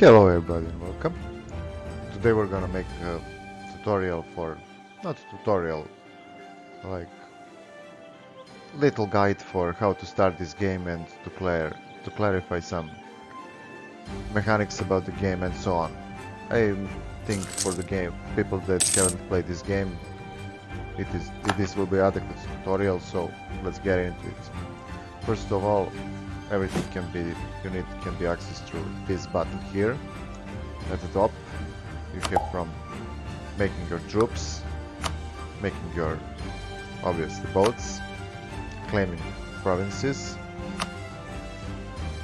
Hello everybody and welcome. Today we're gonna make a tutorial for, not a tutorial, like little guide for how to start this game and to clarify some mechanics about the game and so on. I think for the game, people that haven't played this game, this will be adequate tutorial, so let's get into it. First of all, everything can be accessed through this button here at the top. You have from making your troops, making your obviously boats, claiming provinces,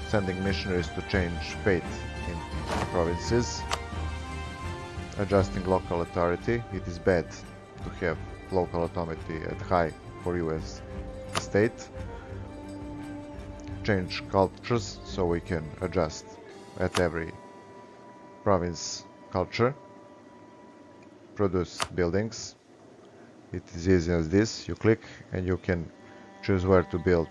sending missionaries to change fate in provinces, adjusting local authority. It is bad to have local authority at high for US state. Change cultures so we can adjust at every province culture. Produce buildings. It is easy as this. You click and you can choose where to build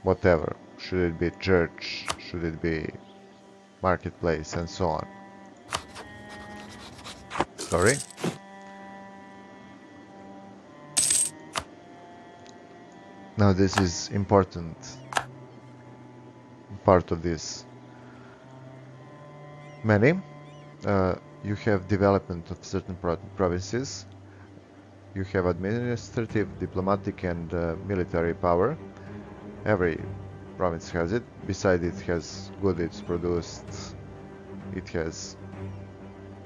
whatever. Should it be church, should it be marketplace, and so on. Sorry. Now this is important part of this menu. You have development of certain provinces. You have administrative, diplomatic, and military power. Every province has it. Besides, it has goods it's produced. It has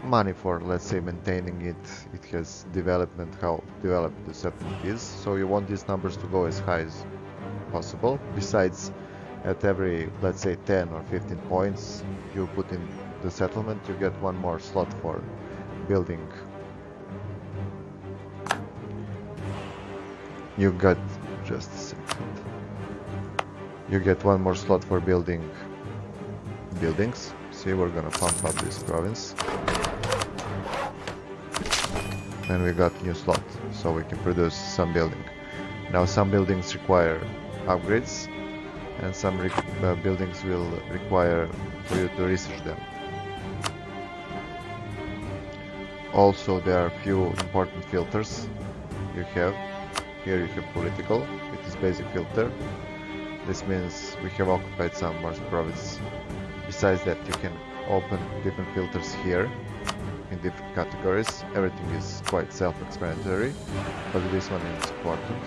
money for, let's say, maintaining it. It has development, how developed the settlement is. So you want these numbers to go as high as possible. Besides, at every, let's say, 10 or 15 points you put in the settlement, you get one more slot for building. You got, just a second. You get one more slot for building buildings. See, we're gonna pump up this province. And we got new slot, so we can produce some building. Now some buildings require upgrades, and some buildings will require for you to research them. Also, there are few important filters you have. Here you have political, it is basic filter. This means we have occupied some more provinces. Besides that, you can open different filters here in different categories. Everything is quite self-explanatory, but this one is important.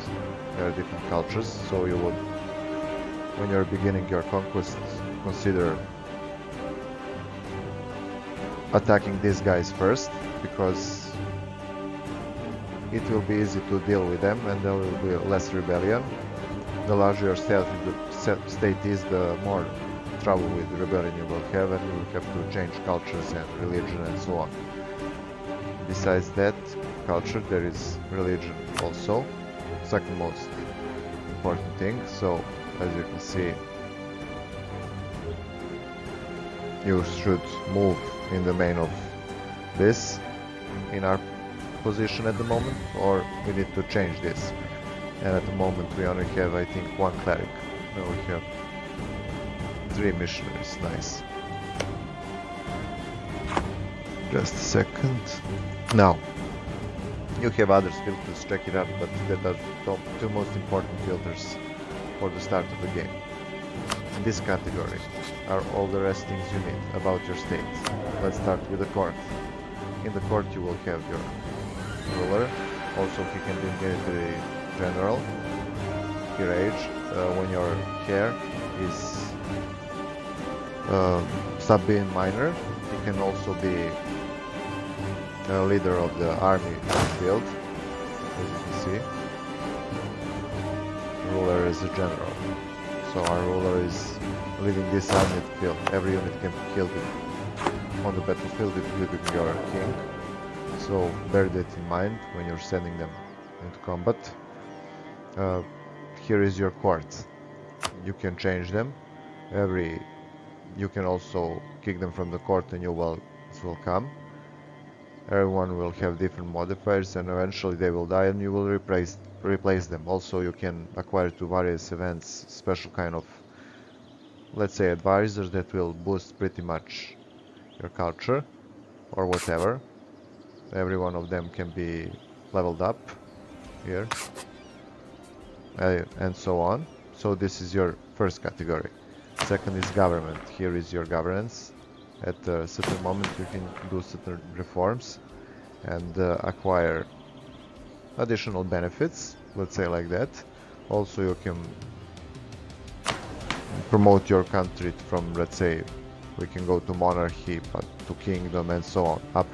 There are different cultures, so you would, when you're beginning your conquest, consider attacking these guys first, because it will be easy to deal with them and there will be less rebellion. The larger your state is, the more trouble with rebellion you will have, and you will have to change cultures and religion and so on. Besides that culture, there is religion also, second most important thing. So as you can see, you should move in the main of this in our position at the moment, or we need to change this. And at the moment we only have, I think, one cleric. Now we have 3 missionaries. Nice. Just a second. Now you have other filters, check it out, but that are the two most important filters for the start of the game. In this category are all the rest things you need about your state. Let's start with the court. In the court you will have your ruler. Also he can be military general. Your age, when your hair is sub-being minor, you can also be a leader of the army field, as you can see. Ruler is a general. So our ruler is leading this army field. Every unit can be killed on the battlefield, including your king. So bear that in mind when you're sending them into combat. Here is your court. You can change them. You can also kick them from the court and it will come. Everyone will have different modifiers, and eventually they will die and you will replace them. Also you can acquire to various events special kind of let's say, advisors that will boost pretty much your culture or whatever. Every one of them can be leveled up here, and so on. So this is your first category. Second is government. Here is your governance. At a certain moment you can do certain reforms and acquire additional benefits, let's say like that. Also you can promote your country from, let's say, we can go to monarchy, but to kingdom and so on.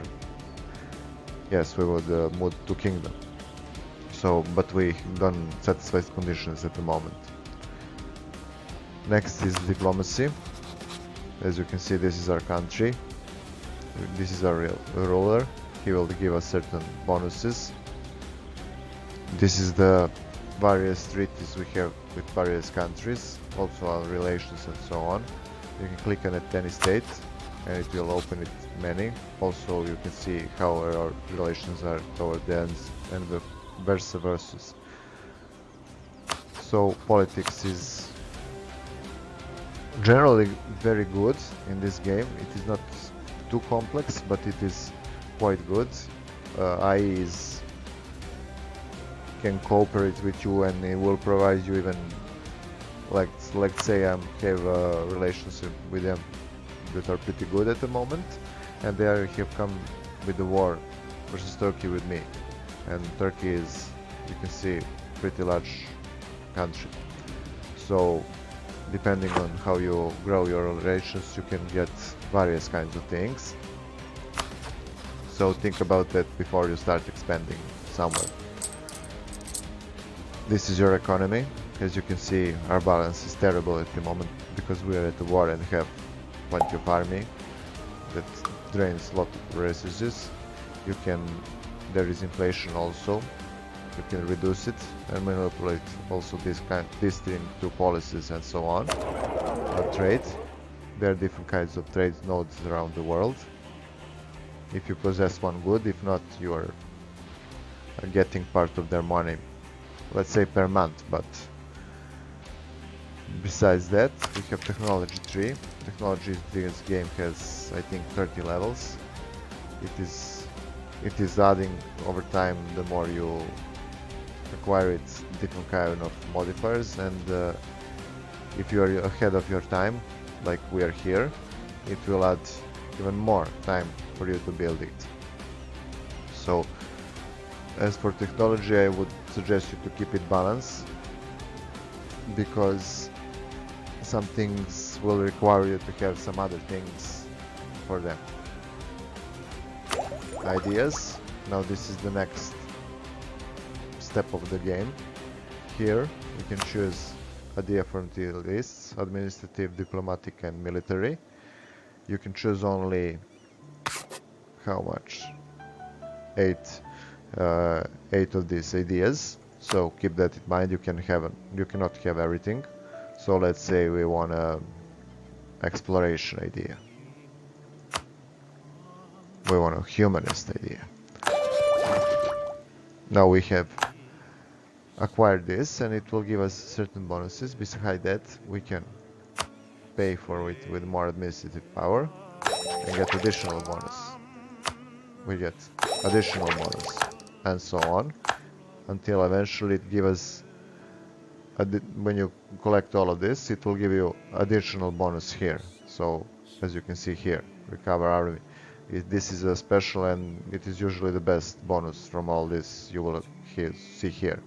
Yes, we would move to kingdom. So, but we don't satisfy conditions at the moment. Next is diplomacy. As you can see, this is our country. This is our ruler. He will give us certain bonuses. This is the various treaties we have with various countries, also our relations and so on. You can click on it any state and it will open it many. Also you can see how our relations are toward the ends and the versa versa. So politics is generally very good in this game. It is not too complex, but it is quite good. AI can cooperate with you and it will provide you even, like, let's say I have a relationship with them that are pretty good at the moment, and they have come with the war versus Turkey with me. And Turkey is, you can see, pretty large country. So depending on how you grow your relations, you can get various kinds of things. So think about that before you start expanding somewhere. This is your economy. As you can see, our balance is terrible at the moment because we are at the war and have plenty of army that drains a lot of resources. There is inflation also. You can reduce it and manipulate also these two policies and so on. Trade. There are different kinds of trade nodes around the world. If you possess one good, if not, you are getting part of their money, let's say per month. But besides that, we have technology tree. Technology this game has, I think, 30 levels. It is adding over time. The more you acquire it, different kind of modifiers, and if you are ahead of your time, like we are here, it will add even more time for you to build it. So as for technology, I would suggest you to keep it balanced, because some things will require you to have some other things for them. Ideas. Now this is the next step of the game. Here you can choose idea from the lists: administrative, diplomatic and military. You can choose only how much? 8 of these ideas. So keep that in mind. You cannot have everything. So let's say we want a exploration idea. We want a humanist idea. Now we have acquired this, and it will give us certain bonuses. Besides that, we can pay for it with more administrative power and get additional bonus. We get additional bonus and so on, until eventually it gives us, when you collect all of this, it will give you additional bonus here. So as you can see here, recover army. This is a special, and it is usually the best bonus from all this you will see here.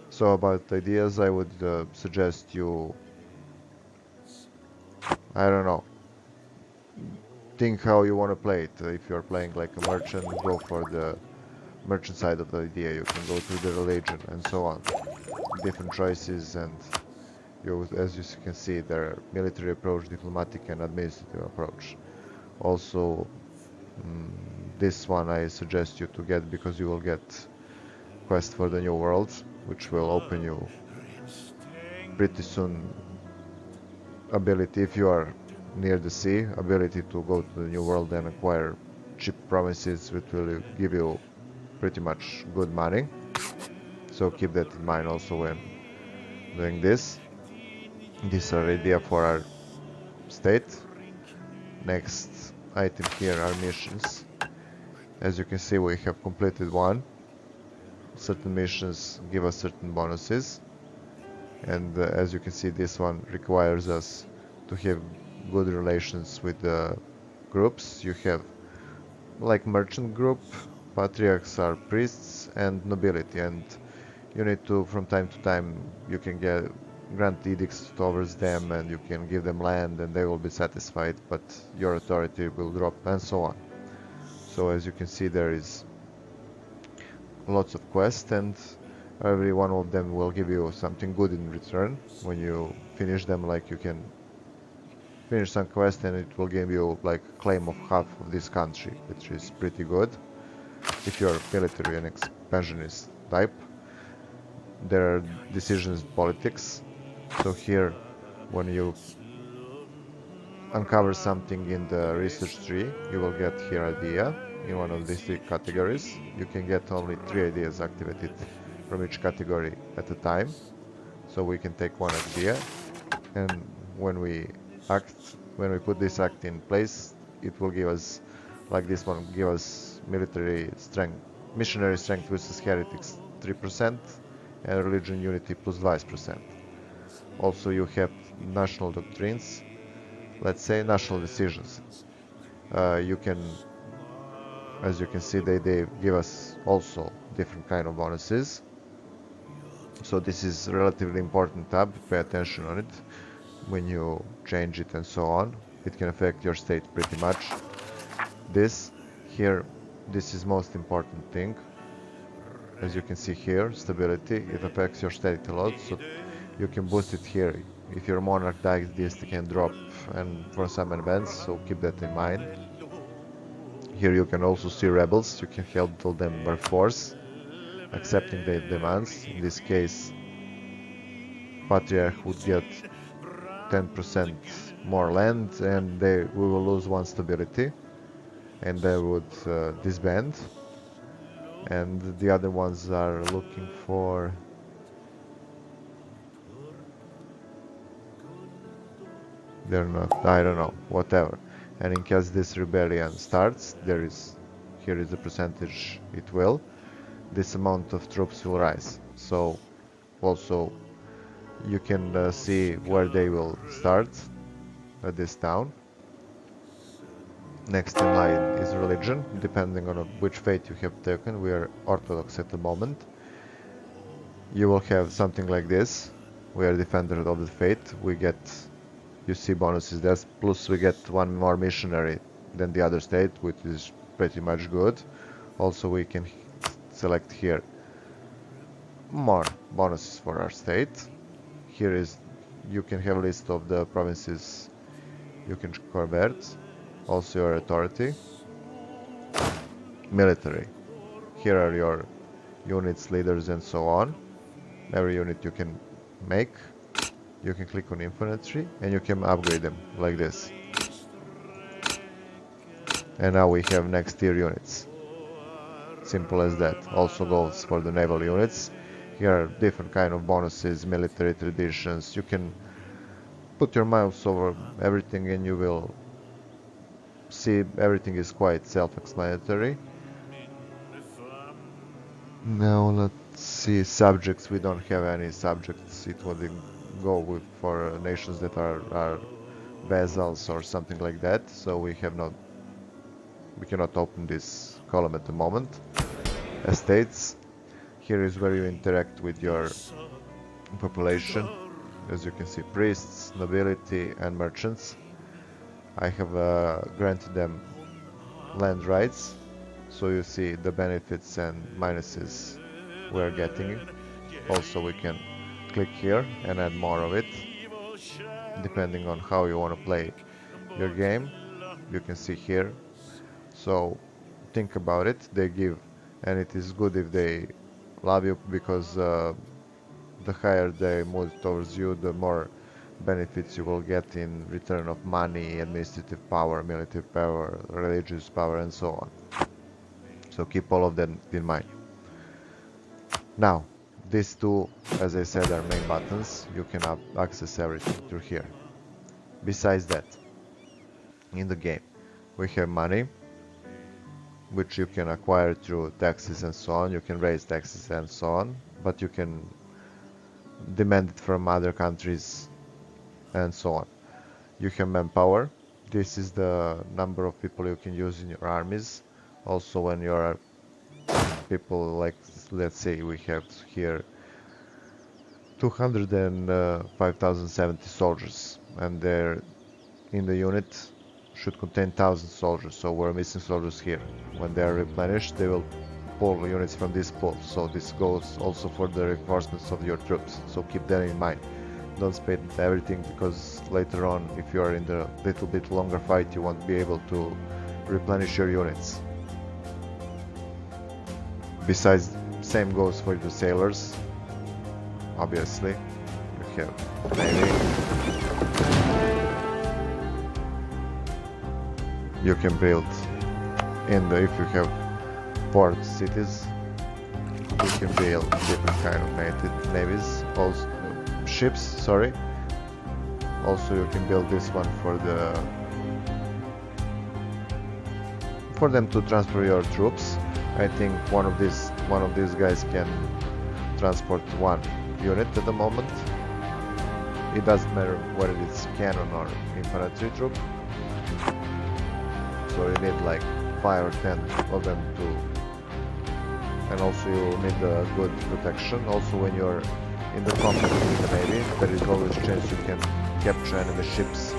So about ideas, I would suggest you, I don't know, think how you want to play it. If you're playing like a merchant, go for the merchant side of the idea. You can go to the religion and so on. Different choices, and as you can see, there are military approach, diplomatic and administrative approach. Also, this one I suggest you to get, because you will get quest for the new world, which will open you pretty soon ability, if you are near the sea, ability to go to the new world and acquire cheap promises, which will give you pretty much good money. So keep that in mind also when doing this. These are idea for our state. Next item here are missions. As you can see, we have completed one. Certain missions give us certain bonuses, and as you can see, this one requires us to have good relations with the groups. You have like merchant group, patriarchs are priests, and nobility, and you need to, from time to time, you can grant edicts towards them, and you can give them land and they will be satisfied, but your authority will drop, and so on. So as you can see, there is lots of quests, and every one of them will give you something good in return when you finish them. Like you can finish some quest and it will give you like claim of half of this country, which is pretty good if you're military and expansionist type. There are decisions politics. So here, when you uncover something in the research tree, you will get here idea in one of these three categories. You can get only 3 ideas activated from each category at a time. So we can take one idea, and when we put this act in place, it will give us, like this one, give us military strength, missionary strength versus heretics 3%, and religion unity plus 5%. Also you have national doctrines, let's say national decisions. You can, as you can see, they give us also different kind of bonuses. So this is relatively important tab, pay attention on it when you change it and so on. It can affect your state pretty much. This here, this is most important thing. As you can see here, stability, it affects your state a lot, so you can boost it here. If your monarch dies, this can drop, and for some events, so keep that in mind. Here you can also see rebels, you can handle them by force, accepting their demands. In this case, Patriarch would get 10% more land, and we will lose 1 stability, and they would disband. And the other ones are looking for they're not, I don't know, whatever. And in case this rebellion starts, here is the percentage it will. This amount of troops will rise. So also you can see where they will start at this town. Next in line is religion, depending on which faith you have taken. We are Orthodox at the moment. You will have something like this. We are defender of the faith. We get, you see, bonuses there, plus we get 1 more missionary than the other state, which is pretty much good. Also we can select here more bonuses for our state. Here is, you can have a list of the provinces you can convert. Also your authority. Military. Here are your units, leaders, and so on. Every unit you can make. You can click on infantry and you can upgrade them like this. And now we have next tier units. Simple as that. Also goes for the naval units. Here are different kind of bonuses, military traditions. You can put your mouse over everything and you will see everything is quite self-explanatory. Now let's see subjects. We don't have any subjects. It would go with for nations that are vassals or something like that. So we cannot open this column at the moment. Estates. Here is where you interact with your population. As you can see, priests, nobility, and merchants. I have granted them land rights, so you see the benefits and minuses we're getting. Also we can click here and add more of it, depending on how you want to play your game. You can see here, so think about it. They give, and it is good if they love you, because the higher they move towards you, the more benefits you will get in return of money, administrative power, military power, religious power, and so on. So keep all of them in mind. Now, These two, as I said, are main buttons. You can access everything through here. Besides that, in the game, we have money, which you can acquire through taxes and so on. You can raise taxes and so on, but you can demand it from other countries and so on. You have manpower. This is the number of people you can use in your armies. Also, when you are people, like, let's say we have here 205,070 soldiers, and they're in the unit should contain 1,000 soldiers, so we're missing soldiers here. When they are replenished, they will pull units from this pool, so this goes also for the reinforcements of your troops, so keep that in mind. Don't spend everything, because later on, if you are in the little bit longer fight, you won't be able to replenish your units. Besides, same goes for the sailors. Obviously, you have navy. You can build if you have port cities, you can build different kind of navies, also ships, sorry. Also, you can build this one for them to transfer your troops. I think one of these guys can transport one unit at the moment. It doesn't matter whether it's cannon or infantry troop. So you need like 5 or 10 of them to, and also you need a good protection. Also, when you're in the combat with the navy, there is always a chance you can capture enemy ships.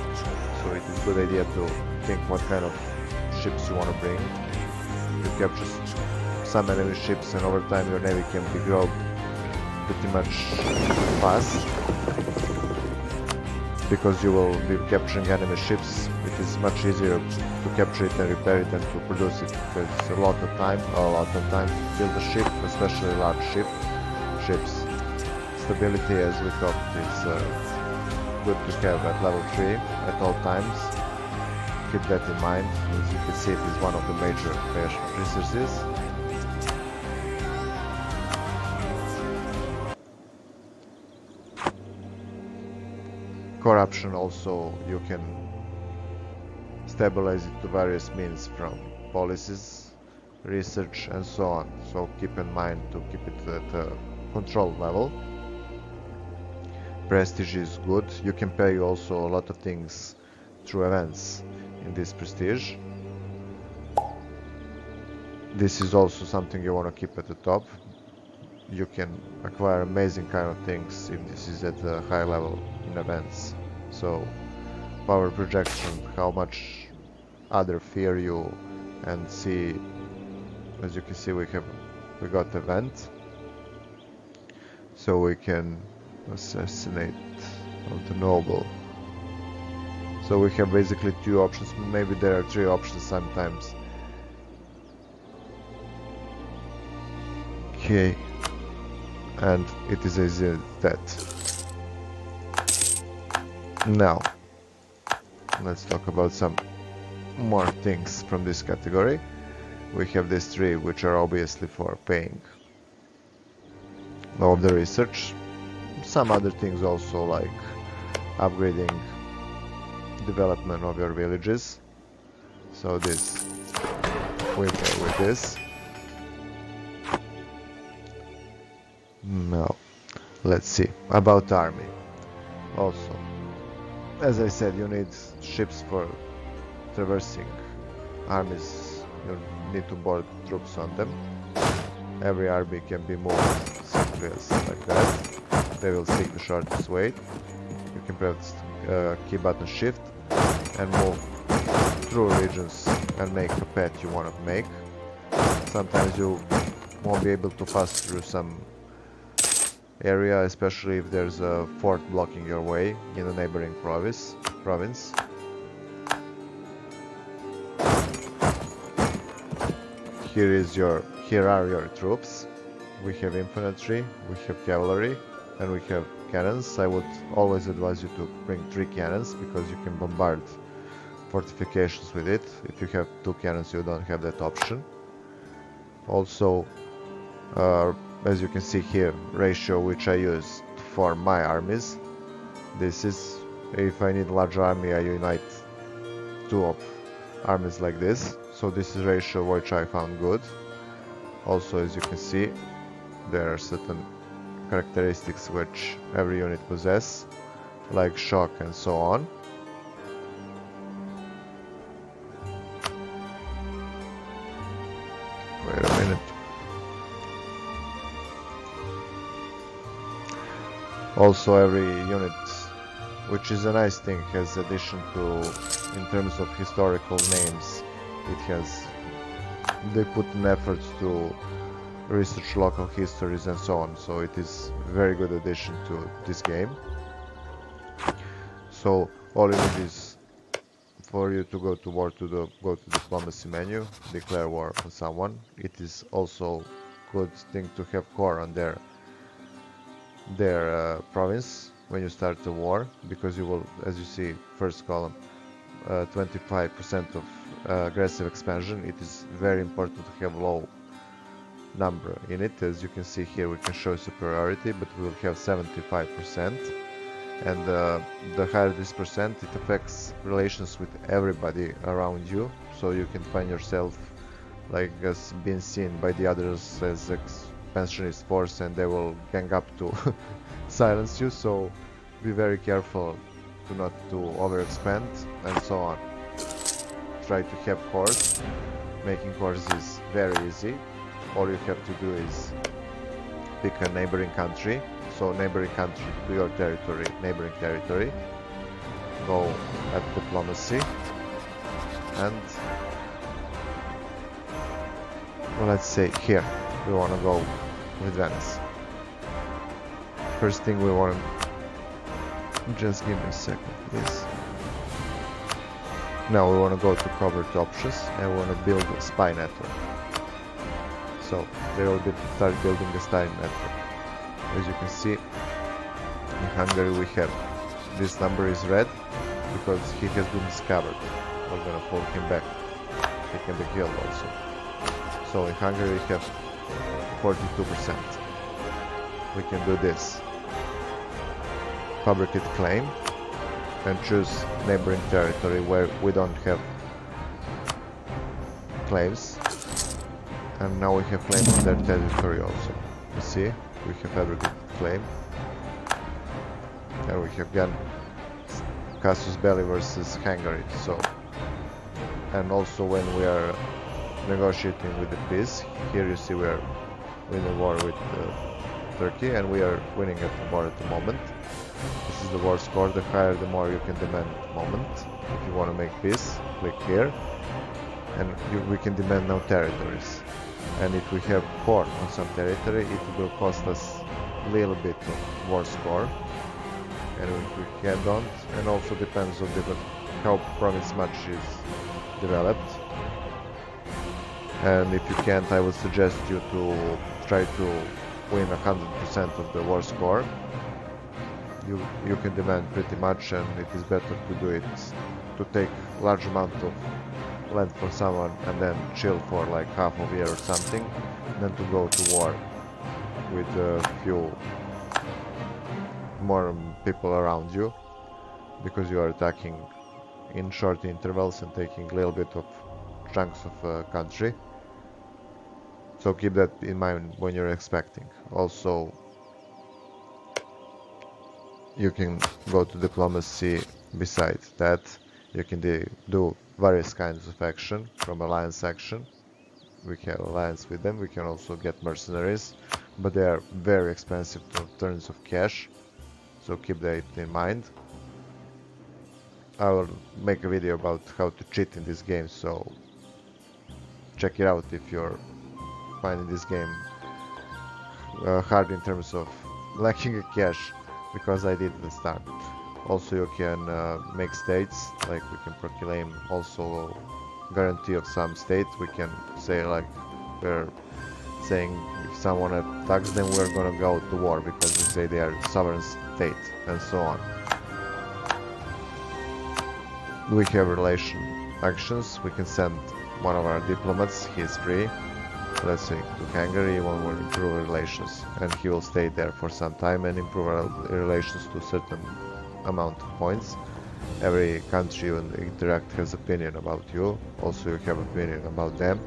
So it is a good idea to think what kind of ships you want to bring. You capture some enemy ships, and over time your navy can be grown pretty much fast, because you will be capturing enemy ships. It is much easier to capture it and repair it than to produce it. There's a lot of time to build a ship, especially large ships. Stability, as we talked, is good to have at level 3 at all times. Keep that in mind. As you can see, it is one of the major resources. Corruption also, you can stabilize it to various means, from policies, research, and so on. So keep in mind to keep it at a control level. Prestige is good. You can pay also a lot of things through events in this prestige. This is also something you want to keep at the top. You can acquire amazing kind of things if this is at a high level in events. So power projection, how much other fear you, and see, as you can see, we got event, so we can assassinate of the noble. So we have basically 2 options, maybe there are 3 options sometimes. Okay, and it is easy as that. Now, let's talk about some more things from this category. We have these 3, which are obviously for paying all of the research. Some other things also, like upgrading development of your villages. So this, we pay with this. Now, let's see about army. Also, as I said, you need ships for traversing armies. You need to board troops on them. Every army can be moved simply as like that. They will seek the shortest way. You can press key button shift and move through regions and make a path you want to make. Sometimes you won't be able to pass through some area, especially if there's a fort blocking your way in a neighboring province. Here are your troops. We have infantry, we have cavalry, and we have cannons. I would always advise you to bring 3 cannons, because you can bombard fortifications with it. If you have 2 cannons, you don't have that option. Also, as you can see here, ratio which I use for my armies. This is, if I need a large army, I unite two of armies like this. So this is ratio which I found good. Also, as you can see, there are certain characteristics which every unit possess, like shock and so on. Wait a minute. Also, every unit, which is a nice thing, has addition to, in terms of historical names, it has, they put an effort to research local histories and so on, so it is a very good addition to this game. So all you need is for you to go to war, go to diplomacy menu, declare war on someone. It is also good thing to have core on their province when you start the war, because you will, as you see, first column, 25% of aggressive expansion. It is very important to have low number in it. As you can see here, we can show superiority, but we will have 75%, and the higher this percent, it affects relations with everybody around you, so you can find yourself like as being seen by the others as expansionist force, and they will gang up to silence you, so be very careful to not to overexpand and so on. Try to have cores. Making cores is very easy. All you have to do is pick a neighboring country, so neighboring country to your territory, neighboring territory, go at diplomacy, and well, let's say here we want to go with Venice. First thing we want to, just give me a second please. Now we want to go to covert options and we want to build a spy network. So they will start building the spy network. As you can see, in Hungary we have, this number is red because he has been discovered. We're gonna pull him back. He can be killed also. So in Hungary we have 42%. We can do this. Fabricate claim and choose neighboring territory where we don't have claims. And now we have claim on their territory also. You see, we have fabricated claim. And we have again Casus Belli versus Hungary. So, and also when we are negotiating with the peace, here you see we are winning a war with Turkey, and we are winning at the war at the moment. This is the war score. The higher the more you can demand at the moment. If you want to make peace, click here, and we can demand now territories. And if we have core on some territory, it will cost us a little bit of war score. And if we don't, and also depends on how province much is developed. And if you can't, I would suggest you to try to win 100% of the war score. You can demand pretty much, and it is better to do it, to take large amount of land for someone and then chill for like half of a year or something, than to go to war with a few more people around you, because you are attacking in short intervals and taking a little bit of chunks of a country. So keep that in mind when you're expecting. Also, you can go to diplomacy. Besides that, you can do various kinds of action from alliance action. We have alliance with them. We can also get mercenaries, but they are very expensive in terms of cash, so keep that in mind. I will make a video about how to cheat in this game, so check it out if you're finding this game hard in terms of lacking cash, because I did at the start. Also, you can make states, like we can proclaim also guarantee of some state. We can say like we're saying if someone attacks them, we're gonna go to war because we say they are sovereign state, and so on. We have relation actions. We can send one of our diplomats, he is free. let's say to Hungary, one will improve relations, and he will stay there for some time and improve relations to a certain amount of points. Every country you interact has opinion about you, also you have opinion about them.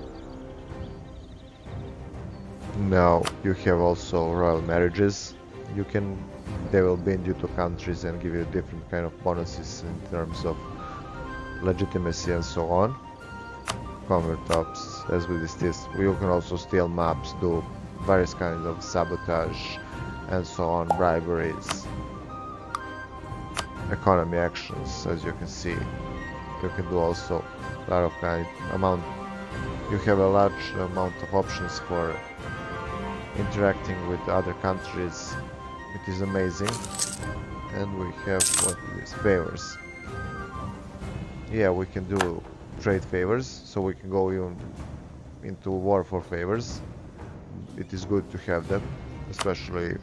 Now you have also royal marriages. They will bind you to countries and give you different kind of bonuses in terms of legitimacy and so on. Convert ops, as we discussed. You can also steal maps, do various kinds of sabotage and so on, briberies, economy actions, as you can see. You can do also a lot of you have a large amount of options for interacting with other countries. It is amazing. And we have what is favors. Yeah, we can do trade favors, so we can go even into war for favors. It is good to have them, especially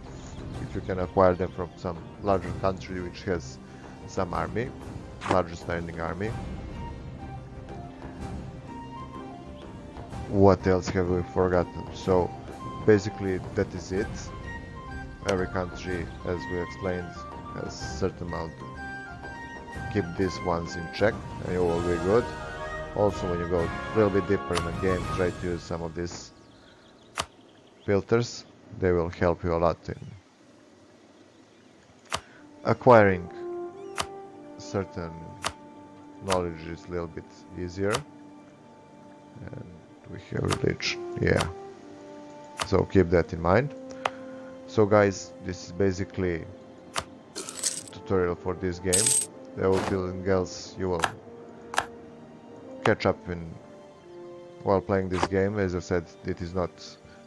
if you can acquire them from some larger country which has some army, larger standing army. What else have we forgotten? So basically that is it. Every country, as we explained, has a certain amount. Keep these ones in check and you will be good. Also, when you go a little bit deeper in the game, try to use some of these filters. They will help you a lot in acquiring certain knowledge is a little bit easier. And we have religion, yeah. So keep that in mind. So guys, this is basically tutorial for this game. There will be anything else you will catch up in while playing this game. As I said, it is not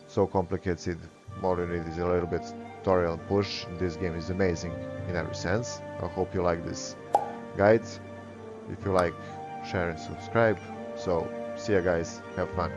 so complicated. More you need is a little bit tutorial push. This game is amazing in every sense. I hope you like this guide. If you like, share and subscribe. So see ya guys, have fun.